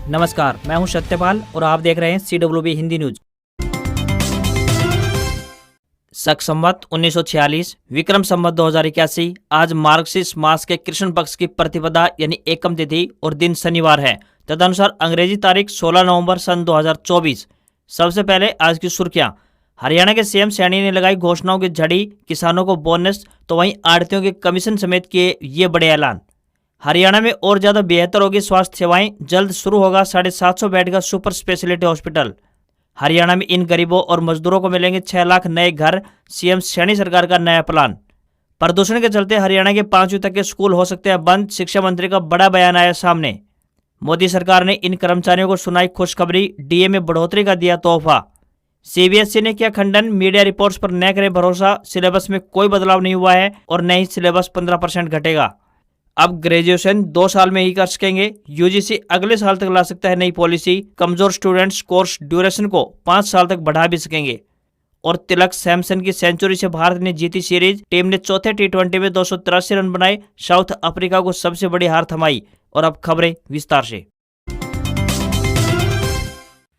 नमस्कार, मैं हूं सत्यपाल और आप देख रहे हैं CWB हिंदी न्यूज। शक संवत 1946, विक्रम संवत 2081। आज मार्गशीर्ष मास के कृष्ण पक्ष की प्रतिपदा यानी एकम तिथि और दिन शनिवार है। तदनुसार अंग्रेजी तारीख 16 नवंबर सन 2024। सबसे पहले आज की सुर्खियां। हरियाणा के सीएम सैनी ने लगाई घोषणाओं की झड़ी, किसानों को बोनस तो वहीं आढ़तियों के कमीशन समेत किए ये बड़े ऐलान। हरियाणा में और ज्यादा बेहतर होगी स्वास्थ्य सेवाएं, जल्द शुरू होगा 750 बेड का सुपर स्पेशलिटी हॉस्पिटल। हरियाणा में इन गरीबों और मजदूरों को मिलेंगे 6 लाख नए घर, सीएम सैनी सरकार का नया प्लान। प्रदूषण के चलते हरियाणा के 5वीं तक के स्कूल हो सकते हैं बंद, शिक्षा मंत्री का बड़ा बयान आया सामने। मोदी सरकार ने इन कर्मचारियों को सुनाई खुशखबरी, डीए में बढ़ोतरी का दिया तोहफा। सीबीएसई ने किया खंडन, मीडिया रिपोर्ट्स पर न करें भरोसा, सिलेबस में कोई बदलाव नहीं हुआ है और न ही सिलेबस 15% घटेगा। अब ग्रेजुएशन 2 साल में ही कर सकेंगे, यूजीसी अगले साल तक ला सकता है नई पॉलिसी। कमजोर स्टूडेंट्स कोर्स ड्यूरेशन को 5 साल तक बढ़ा भी सकेंगे। और तिलक सैमसन की सेंचुरी से भारत ने जीती सीरीज, टीम ने चौथे T20 में 283 रन बनाए, साउथ अफ्रीका को सबसे बड़ी हार थमाई। और अब खबरें विस्तार से।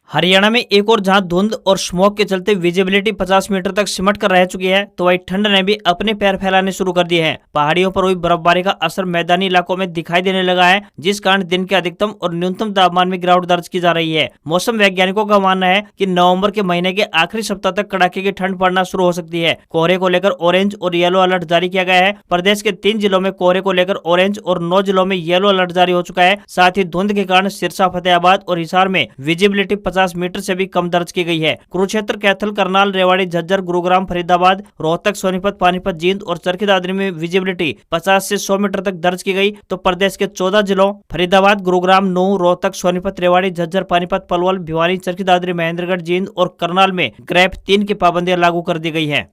हरियाणा में एक और जहां धुंध और स्मोक के चलते विजिबिलिटी 50 मीटर तक सिमट कर रह चुकी है, तो वही ठंड ने भी अपने पैर फैलाने शुरू कर दिए हैं। पहाड़ियों पर हुई बर्फबारी का असर मैदानी इलाकों में दिखाई देने लगा है, जिस कारण दिन के अधिकतम और न्यूनतम तापमान में गिरावट दर्ज की जा रही है। मौसम वैज्ञानिकों का मानना है कि नवंबर के महीने के आखिरी सप्ताह तक कड़ाके की ठंड पड़ना शुरू हो सकती है। कोहरे को लेकर ऑरेंज और येलो अलर्ट जारी किया गया है। प्रदेश के 3 जिलों में कोहरे को लेकर ऑरेंज और 9 जिलों में येलो अलर्ट जारी हो चुका है। साथ ही धुंध के कारण सिरसा, फतेहाबाद और हिसार में विजिबिलिटी 50 मीटर से भी कम दर्ज की गई है। कुरुक्षेत्र, कैथल, करनाल, रेवाड़ी, झज्जर, गुरुग्राम, फरीदाबाद, रोहतक, सोनीपत, पानीपत, जींद और चरखी दादरी में विजिबिलिटी 50 से 100 मीटर तक दर्ज की गई। तो प्रदेश के 14 जिलों फरीदाबाद, गुरुग्राम, नूंह, रोहतक, सोनीपत, रेवाड़ी, झज्जर, पानीपत, पलवल, भिवानी, चरखी दादरी, महेंद्रगढ़, जींद और करनाल में ग्रेप 3 की पाबंदियां लागू कर दी गई है।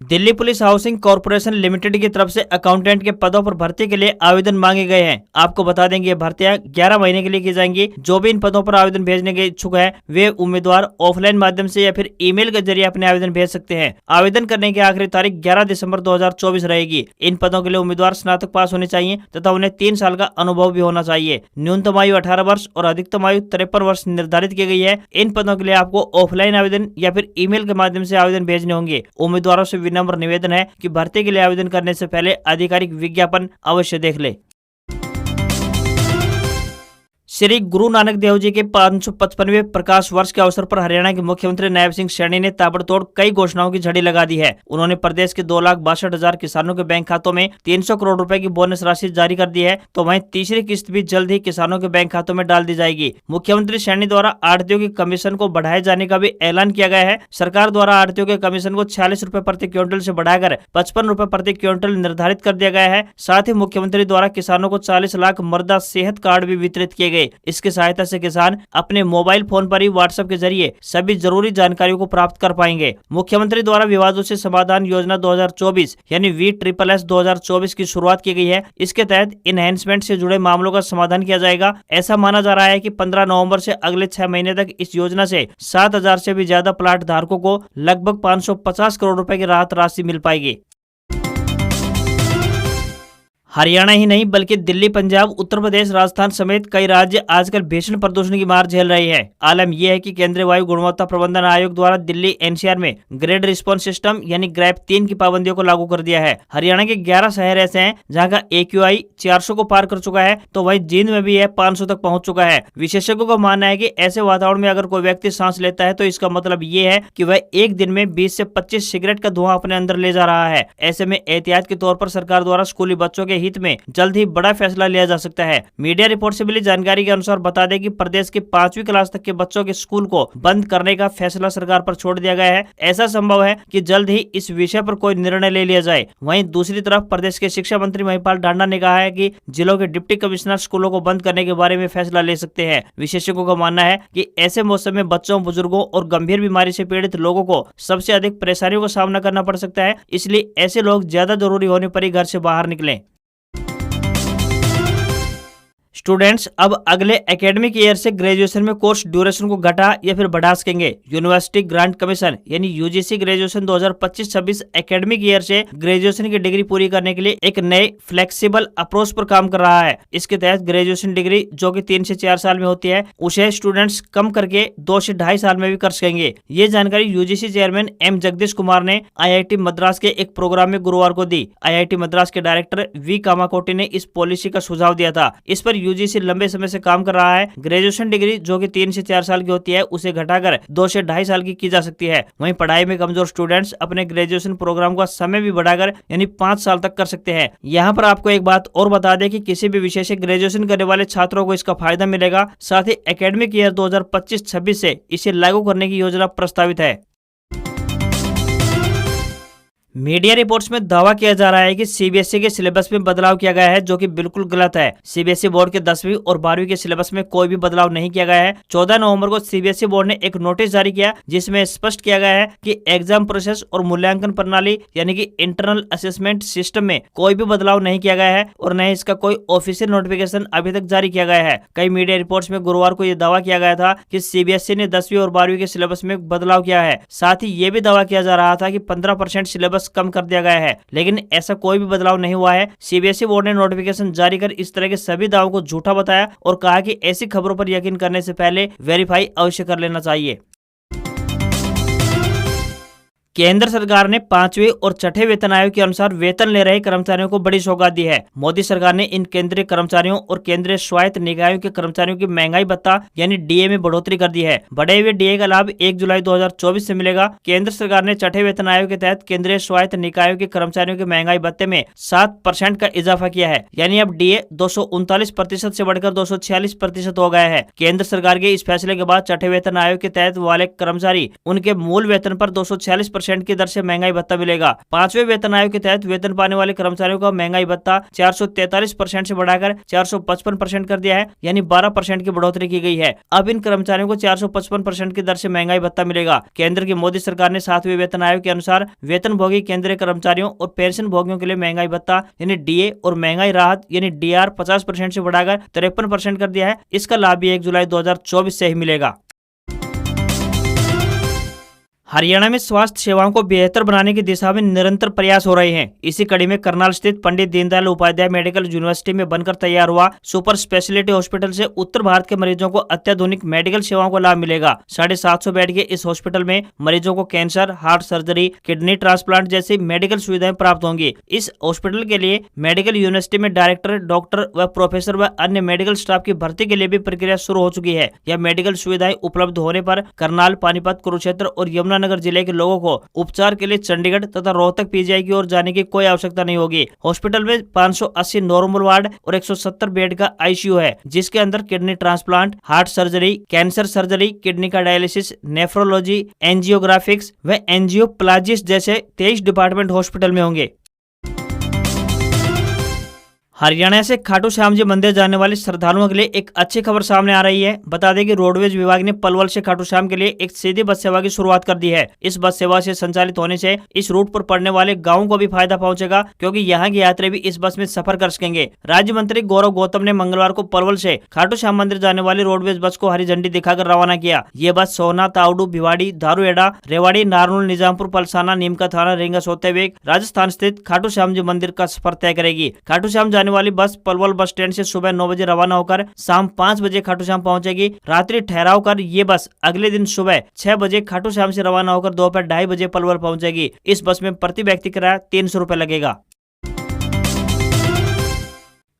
Delhi police housing corporation limited की तरफ से अकाउंटेंट के पदों पर भर्ती के लिए आवेदन मांगे गए हैं। आपको बता देंगे ये भर्तियां 11 महीने के लिए की जाएंगी। जो भी इन पदों पर आवेदन भेजने के इच्छुक है वे उम्मीदवार ऑफलाइन माध्यम से या फिर ईमेल के जरिए अपने आवेदन भेज सकते हैं। आवेदन करने की आखिरी तारीख 11 दिसंबर 2024 रहेगी। इन पदों के लिए उम्मीदवार स्नातक पास होने चाहिए तथा उन्हें 3 साल का अनुभव भी होना चाहिए। न्यूनतम आयु 18 वर्ष और अधिकतम आयु 53 वर्ष निर्धारित की गई है। इन पदों के लिए आपको ऑफलाइन आवेदन या फिर ईमेल के माध्यम से आवेदन भेजने होंगे। उम्मीदवारों से विनम्र निवेदन है कि भर्ती के लिए आवेदन करने से पहले आधिकारिक विज्ञापन अवश्य देख ले। श्री गुरु नानक देव जी के 555वें प्रकाश वर्ष के अवसर पर हरियाणा के मुख्यमंत्री नायब सिंह सैनी ने ताबड़तोड़ कई घोषणाओं की झड़ी लगा दी है। उन्होंने प्रदेश के 2,62,000 किसानों के बैंक खातों में 300 करोड़ रुपए की बोनस राशि जारी कर दी है, तो वहीं तीसरी किस्त भी जल्द ही किसानों के बैंक खातों में डाल दी जाएगी। मुख्यमंत्री सैनी द्वारा आढ़तियों के कमीशन को बढ़ाए जाने का भी ऐलान किया गया है। सरकार द्वारा आढ़तियों के कमीशन को 46 रुपए प्रति क्विंटल से बढ़ाकर 55 रुपए प्रति क्विंटल निर्धारित कर दिया गया है। साथ ही मुख्यमंत्री द्वारा किसानों को 40 लाख मृदा सेहत कार्ड भी वितरित किए गए। इसकी सहायता से किसान अपने मोबाइल फोन पर ही व्हाट्सएप के जरिए सभी जरूरी जानकारियों को प्राप्त कर पाएंगे। मुख्यमंत्री द्वारा विवादों से समाधान योजना 2024 यानी VSSS 2024 की शुरुआत की गई है। इसके तहत इनहेंसमेंट से जुड़े मामलों का समाधान किया जाएगा। ऐसा माना जा रहा है कि 15 नवंबर से अगले 6 महीने तक इस योजना से 7,000 से भी ज्यादा प्लाट धारकों को लगभग 550 करोड़ रुपए की राहत राशि मिल पाएगी। हरियाणा ही नहीं बल्कि दिल्ली, पंजाब, उत्तर प्रदेश, राजस्थान समेत कई राज्य आजकल भीषण प्रदूषण की मार झेल रहे हैं। आलम यह है कि केंद्रीय वायु गुणवत्ता प्रबंधन आयोग द्वारा दिल्ली NCR में ग्रेड रिस्पॉन्स सिस्टम यानी ग्रेप 3 की पाबंदियों को लागू कर दिया है। हरियाणा के 11 शहर ऐसे हैं जहाँ का AQI 400 को पार कर चुका है, तो वहीं जींद में भी यह 500 तक पहुँच चुका है। विशेषज्ञों का मानना है कि ऐसे वातावरण में अगर कोई व्यक्ति सांस लेता है तो इसका मतलब ये है कि वह एक दिन में 20 से 25 सिगरेट का धुआं अपने अंदर ले जा रहा है। ऐसे में एहतियात के तौर पर सरकार द्वारा स्कूली बच्चों के हित में जल्द ही बड़ा फैसला लिया जा सकता है। मीडिया रिपोर्ट से मिली जानकारी के अनुसार बता दें कि प्रदेश के 5वीं क्लास तक के बच्चों के स्कूल को बंद करने का फैसला सरकार पर छोड़ दिया गया है। ऐसा संभव है कि जल्द ही इस विषय पर कोई निर्णय ले लिया जाए। वहीं दूसरी तरफ प्रदेश के शिक्षा मंत्री महिपाल ढांडा ने कहा है कि जिलों के डिप्टी कमिश्नर स्कूलों को बंद करने के बारे में फैसला ले सकते हैं। विशेषज्ञों का मानना है कि ऐसे मौसम में बच्चों, बुजुर्गों और गंभीर बीमारी से पीड़ित लोगों को सबसे अधिक परेशानियों का सामना करना पड़ सकता है। इसलिए ऐसे लोग ज्यादा जरूरी होने पर ही घर से बाहर निकलें। स्टूडेंट्स अब अगले एकेडमिक ईयर से ग्रेजुएशन में कोर्स ड्यूरेशन को घटा या फिर बढ़ा सकेंगे। यूनिवर्सिटी ग्रांट कमीशन यानी यूजीसी ग्रेजुएशन 2025-26 एकेडमिक ईयर से ग्रेजुएशन की डिग्री पूरी करने के लिए एक नए फ्लेक्सिबल अप्रोच पर काम कर रहा है। इसके तहत ग्रेजुएशन डिग्री जो कि 3 से 4 साल में होती है उसे स्टूडेंट्स कम करके 2 से 2.5 साल में भी कर सकेंगे। ये जानकारी UGC chairman M Jagdish Kumar ने आईआईटी मद्रास के एक प्रोग्राम में गुरुवार को दी। आईआईटी मद्रास के डायरेक्टर वी कामाकोटी ने इस पॉलिसी का सुझाव दिया था। इस पर यूजीसी लंबे समय से काम कर रहा है। ग्रेजुएशन डिग्री जो कि 3 से 4 साल की होती है उसे घटाकर 2 से 2.5 साल की जा सकती है। वहीं पढ़ाई में कमजोर स्टूडेंट्स अपने ग्रेजुएशन प्रोग्राम का समय भी बढ़ाकर यानी 5 साल तक कर सकते हैं। यहाँ पर आपको एक बात और बता दें कि किसी भी विषय से ग्रेजुएशन करने वाले छात्रों को इसका फायदा मिलेगा। साथ ही एकेडमिक ईयर 2025-26 से इसे लागू करने की योजना प्रस्तावित है। मीडिया रिपोर्ट्स में दावा किया जा रहा है कि सीबीएसई के सिलेबस में बदलाव किया गया है, जो कि बिल्कुल गलत है। सीबीएसई बोर्ड के 10वीं और 12वीं के सिलेबस में कोई भी बदलाव नहीं किया गया है। 14 नवंबर को सीबीएसई बोर्ड ने एक नोटिस जारी किया जिसमें स्पष्ट किया गया है कि एग्जाम प्रोसेस और मूल्यांकन प्रणाली यानी कि इंटरनल असेसमेंट सिस्टम में कोई भी बदलाव नहीं किया गया है और न ही इसका कोई ऑफिशियल नोटिफिकेशन अभी तक जारी किया गया है। कई मीडिया रिपोर्ट्स में गुरुवार को यह दावा किया गया था कि सीबीएसई ने 10वीं और 12वीं के सिलेबस में बदलाव किया है। साथ ही ये भी दावा किया जा रहा था कि 15% सिलेबस कम कर दिया गया है, लेकिन ऐसा कोई भी बदलाव नहीं हुआ है। सीबीएसई बोर्ड ने नोटिफिकेशन जारी कर इस तरह के सभी दावों को झूठा बताया और कहा कि ऐसी खबरों पर यकीन करने से पहले वेरीफाई अवश्य कर लेना चाहिए। केंद्र सरकार ने 5वें और 6ठे वेतन आयोग के अनुसार वेतन ले रहे कर्मचारियों को बड़ी सौगात दी है। मोदी सरकार ने इन केंद्रीय कर्मचारियों और केंद्रीय स्वायत्त निकायों के कर्मचारियों की महंगाई भत्ता यानी डीए में बढ़ोतरी कर दी है। बढ़े हुए डीए का लाभ 1 जुलाई 2024 से मिलेगा। केंद्र सरकार ने 6ठे वेतन आयोग के तहत केंद्रीय स्वायत्त निकायों के कर्मचारियों के महंगाई भत्ते में 7% का इजाफा किया है, यानी अब डीए 239% से बढ़कर 246% हो गया है। केंद्र सरकार के इस फैसले के बाद 6ठे वेतन आयोग के तहत वाले कर्मचारी उनके मूल वेतन पर 246% की दर से महंगाई भत्ता मिलेगा। 5वें वेतन आयोग के तहत वेतन पाने वाले कर्मचारियों का महंगाई भत्ता 443% से बढ़ाकर 455% कर दिया है, यानी 12% की बढ़ोतरी की गई है। अब इन कर्मचारियों को 455% की दर से महंगाई भत्ता मिलेगा। केंद्र की मोदी सरकार ने 7वें वेतन आयोग के अनुसार वेतन भोगी केंद्रीय कर्मचारियों और पेंशन भोगियों के लिए महंगाई भत्ता यानी डीए और महंगाई राहत यानी डीआर 50% से बढ़ाकर 53% कर दिया है। इसका लाभ भी 1 जुलाई 2024 से ही मिलेगा। हरियाणा में स्वास्थ्य सेवाओं को बेहतर बनाने की दिशा में निरंतर प्रयास हो रहे हैं। इसी कड़ी में करनाल स्थित पंडित दीनदयाल उपाध्याय मेडिकल यूनिवर्सिटी में बनकर तैयार हुआ सुपर स्पेशलिटी हॉस्पिटल से उत्तर भारत के मरीजों को अत्याधुनिक मेडिकल सेवाओं को लाभ मिलेगा। 750 बेड के इस हॉस्पिटल में मरीजों को cancer, heart surgery, kidney transplant जैसी मेडिकल सुविधाएं प्राप्त होंगी। इस हॉस्पिटल के लिए मेडिकल यूनिवर्सिटी में डायरेक्टर, डॉक्टर व प्रोफेसर व अन्य मेडिकल स्टाफ की भर्ती के लिए भी प्रक्रिया शुरू हो चुकी है। यह मेडिकल सुविधाएं उपलब्ध होने पर करनाल, पानीपत, कुरुक्षेत्र और यमुनानगर जिले के लोगों को उपचार के लिए चंडीगढ़ तथा रोहतक पीजीआई की ओर जाने की कोई आवश्यकता नहीं होगी। हॉस्पिटल में 580 नॉर्मल वार्ड और 170 बेड का आईसीयू है, जिसके अंदर kidney transplant, heart surgery, cancer surgery, kidney का डायलिसिस, नेफ्रोलॉजी, एंजियोग्राफिक्स व एंजियोप्लाजिस्ट जैसे 23 डिपार्टमेंट हॉस्पिटल में होंगे। हरियाणा से खाटू श्याम जी मंदिर जाने वाले श्रद्धालुओं के लिए एक अच्छी खबर सामने आ रही है। बता दें कि रोडवेज विभाग ने पलवल से खाटू श्याम के लिए एक सीधी बस सेवा की शुरुआत कर दी है। इस बस सेवा से संचालित होने से इस रूट पर पड़ने वाले गांवों को भी फायदा पहुंचेगा, क्योंकि यहां के यात्री भी इस बस में सफर कर सकेंगे। राज्य मंत्री गौरव गौतम ने मंगलवार को पलवल से खाटू श्याम मंदिर जाने वाली रोडवेज बस को हरी झंडी दिखाकर रवाना किया। ये बस सोहना, तावडू, भिवाड़ी, धारूहेड़ा, रेवाड़ी, नारनौल, निजामपुर, पलसाना, नीमका थाना, रींगस होते हुए राजस्थान स्थित खाटू श्याम जी मंदिर का सफर तय करेगी। खाटू श्याम जाने वाली बस पलवल बस स्टैंड से सुबह 9 बजे रवाना होकर शाम 5 बजे खाटू श्याम पहुंचेगी। रात्रि ठहराव कर ये बस अगले दिन सुबह 6 बजे खाटू श्याम से रवाना होकर दोपहर 2:30 बजे पलवल पहुंचेगी। इस बस में प्रति व्यक्ति किराया 300 रुपए लगेगा।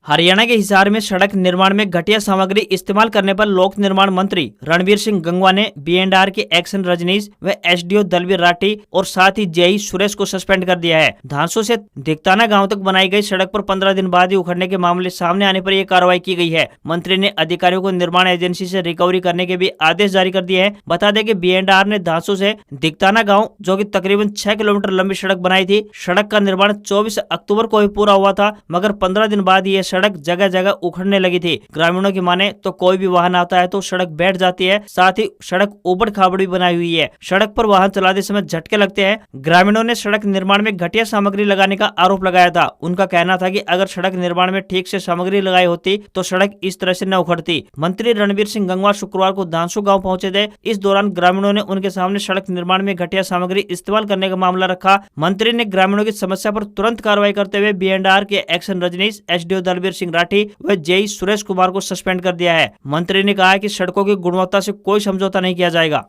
हरियाणा के हिसार में सड़क निर्माण में घटिया सामग्री इस्तेमाल करने पर लोक निर्माण मंत्री रणवीर सिंह गंगवा ने B&R के एक्शन रजनीश व एसडीओ दलवीर राठी और साथ ही जेई सुरेश को सस्पेंड कर दिया है। धांसू से दिक्ताना गांव तक बनाई गई सड़क पर 15 दिन बाद ही उखड़ने के मामले सामने आने पर यह कार्रवाई की गई है। मंत्री ने अधिकारियों को निर्माण एजेंसी से रिकवरी करने के भी आदेश जारी कर दिए हैं। बता दें कि B&R ने धांसू से दिक्ताना गाँव, जो की तकरीबन 6 किलोमीटर लंबी सड़क बनाई थी। सड़क का निर्माण 24 अक्टूबर को ही पूरा हुआ था, मगर 15 दिन बाद यह सड़क जगह जगह उखड़ने लगी थी। ग्रामीणों की माने तो कोई भी वाहन आता है तो सड़क बैठ जाती है, साथ ही सड़क ऊबड़ खाबड़ भी बनाई हुई है। सड़क पर वाहन चलाते समय झटके लगते हैं। ग्रामीणों ने सड़क निर्माण में घटिया सामग्री लगाने का आरोप लगाया था। उनका कहना था कि अगर सड़क निर्माण में ठीक से सामग्री लगाई होती तो सड़क इस तरह से न उखड़ती। मंत्री रणबीर सिंह गंगवार शुक्रवार को दांसू गांव पहुंचे थे। इस दौरान ग्रामीणों ने उनके सामने सड़क निर्माण में घटिया सामग्री इस्तेमाल करने का मामला रखा। मंत्री ने ग्रामीणों की समस्या पर तुरंत कार्रवाई करते हुए B&R के एक्शन रजनीश, SDO दलबीर सिंह राठी व JE सुरेश कुमार को सस्पेंड कर दिया है। मंत्री ने कहा कि सड़कों की गुणवत्ता से कोई समझौता नहीं किया जाएगा।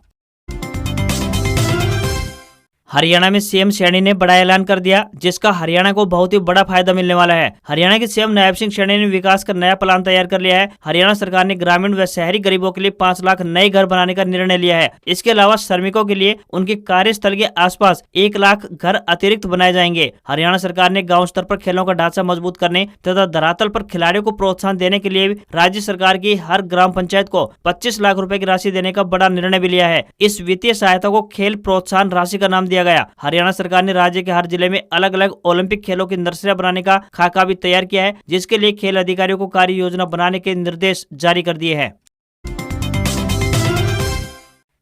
हरियाणा में CM सैनी ने बड़ा ऐलान कर दिया, जिसका हरियाणा को बहुत ही बड़ा फायदा मिलने वाला है। हरियाणा के CM नायब सिंह सैनी ने विकास का नया प्लान तैयार कर लिया है। हरियाणा सरकार ने ग्रामीण व शहरी गरीबों के लिए 5 लाख नए घर बनाने का निर्णय लिया है। इसके अलावा श्रमिकों के लिए उनके कार्यस्थल के आसपास 1 लाख घर अतिरिक्त बनाए जाएंगे। हरियाणा सरकार ने गाँव स्तर पर खेलों का ढांचा मजबूत करने तथा धरातल पर खिलाड़ियों को प्रोत्साहन देने के लिए राज्य सरकार की हर ग्राम पंचायत को 25 लाख रुपए की राशि देने का बड़ा निर्णय भी लिया है। इस वित्तीय सहायता को खेल प्रोत्साहन राशि का नाम दिया गया। हरियाणा सरकार ने राज्य के हर जिले में अलग अलग ओलंपिक खेलों की नर्सरियां बनाने का खाका भी तैयार किया है, जिसके लिए खेल अधिकारियों को कार्य योजना बनाने के निर्देश जारी कर दिए हैं।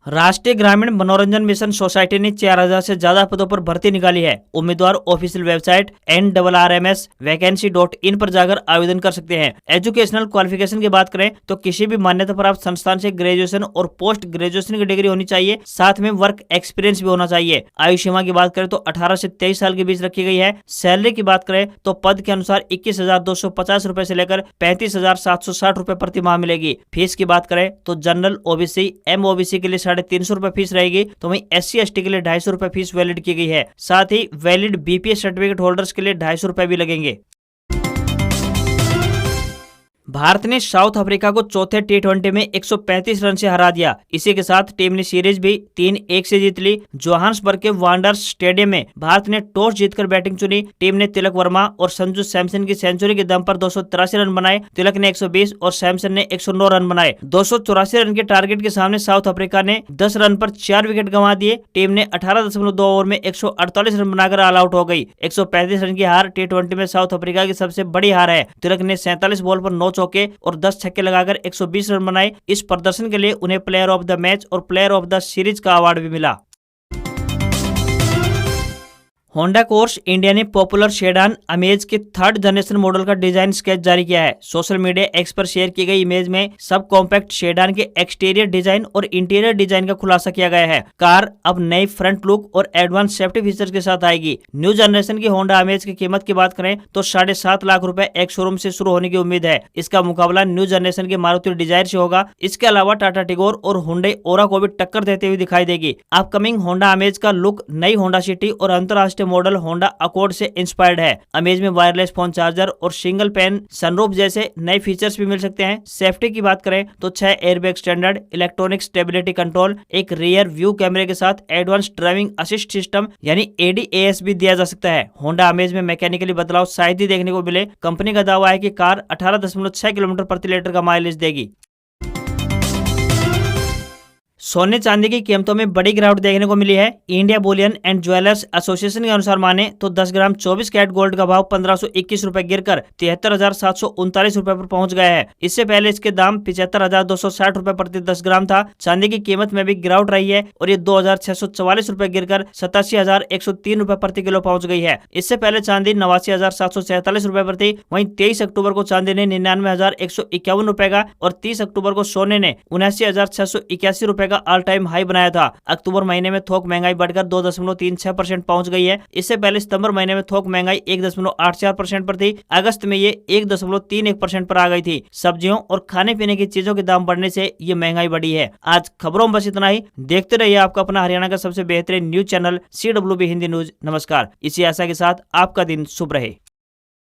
राष्ट्रीय ग्रामीण मनोरंजन मिशन सोसाइटी ने 4000 से ज्यादा पदों पर भर्ती निकाली है। उम्मीदवार ऑफिशियल वेबसाइट NRRMS-vacancy.in पर जाकर आवेदन कर सकते हैं। एजुकेशनल क्वालिफिकेशन की बात करें तो किसी भी मान्यता प्राप्त संस्थान से ग्रेजुएशन और पोस्ट ग्रेजुएशन की डिग्री होनी चाहिए, साथ में वर्क एक्सपीरियंस भी होना चाहिए। आयु सीमा की बात करें तो 18 से 23 साल के बीच रखी गई है। सैलरी की बात करें तो पद के अनुसार 21,250 रुपए से लेकर 35,760 रुपए प्रति माह मिलेगी। फीस की बात करें तो जनरल, OBC, MOBC के लिए 350 रुपए फीस रहेगी, तो वहीं SC ST के लिए 250 रुपए फीस वैलिड की गई है। साथ ही वैलिड BPS सर्टिफिकेट होल्डर्स के लिए 250 रुपए भी लगेंगे। भारत ने साउथ अफ्रीका को चौथे T20 में 135 रन से हरा दिया। इसी के साथ टीम ने सीरीज भी 3-1 से जीत ली। जोहान्सबर्ग के वांडरर्स स्टेडियम में भारत ने टॉस जीतकर बैटिंग चुनी। टीम ने तिलक वर्मा और संजू सैमसन की सेंचुरी के दम पर 283 रन बनाए। तिलक ने 120 और सैमसन ने 109 रन बनाए। 284 रन के टारगेट के सामने साउथ अफ्रीका ने 10 रन पर 4 विकेट गंवा दिए। टीम ने 18.2 ओवर में 148 रन बनाकर ऑल आउट हो गई। 135 रन की हार T20 में साउथ अफ्रीका की सबसे बड़ी हार है। तिलक ने 47 बॉल पर 9 चौके और 10 छक्के लगाकर 120 रन बनाए। इस प्रदर्शन के लिए उन्हें प्लेयर ऑफ द मैच और प्लेयर ऑफ द सीरीज का अवार्ड भी मिला। होंडा कोर्स इंडिया ने पॉपुलर सेडान अमेज के 3rd जनरेशन मॉडल का डिजाइन स्केच जारी किया है। सोशल मीडिया एक्स पर शेयर की गई इमेज में सब कॉम्पैक्ट सेडान के एक्सटीरियर डिजाइन और इंटीरियर डिजाइन का खुलासा किया गया है। कार अब नई फ्रंट लुक और एडवांस सेफ्टी फीचर्स के साथ आएगी। न्यू जनरेशन की होंडा अमेज की कीमत की बात करें तो 7.5 लाख रुपए एक शोरूम से शुरू होने की उम्मीद है। इसका मुकाबला न्यू जनरेशन के मारुति डिजायर से होगा। इसके अलावा टाटा टिगोर और हुंडई ओरा को भी टक्कर देते हुए दिखाई देगी। अपकमिंग होंडा अमेज का लुक नई होंडा सिटी और अंतरराष्ट्रीय मॉडल होंडा अकॉर्ड से इंस्पायर्ड है। अमेज में वायरलेस फोन चार्जर और सिंगल पैन सनरूफ जैसे नए फीचर्स भी मिल सकते हैं। सेफ्टी की बात करें तो 6 airbag standard, electronic stability control, एक रियर व्यू कैमरे के साथ एडवांस ड्राइविंग असिस्ट सिस्टम यानी ADAS भी दिया जा सकता है। होंडा अमेज में मैकेनिकली बदलाव शायद ही देखने को मिले। कंपनी का दावा है कि कार 18.6 किलोमीटर प्रति लीटर का माइलेज देगी। सोने चांदी की कीमतों में बड़ी गिरावट देखने को मिली है। India Boolean and jewellers association के अनुसार माने तो 10 ग्राम 24 कैरेट गोल्ड का भाव 1521 रुपए गिरकर 73,739 रुपए पर पहुंच गया है। इससे पहले इसके दाम 75,260 रुपए प्रति 10 ग्राम था। चांदी की कीमत में भी गिरावट रही है और ये 2,644 रुपए गिरकर 87,103 रुपए प्रति किलो पहुंच गई है। इससे पहले चांदी 89,747 रुपए पर थी। वहीं 23 अक्टूबर को चांदी ने 99,151 रुपए का और 30 अक्टूबर को सोने ने 79,681 रुपए ऑल टाइम हाई बनाया था। अक्टूबर महीने में थोक महंगाई बढ़कर 2.36% पहुंच गई है। इससे पहले सितंबर महीने में थोक महंगाई 1.84% पर थी। अगस्त में ये 1.31% पर आ गई थी। सब्जियों और खाने पीने की चीजों के दाम बढ़ने से ये महंगाई बढ़ी है। आज खबरों में बस इतना ही। देखते रहिए आपका अपना हरियाणा का सबसे बेहतरीन news channel CWB Hindi news. नमस्कार। इसी आशा के साथ आपका दिन शुभ रहे।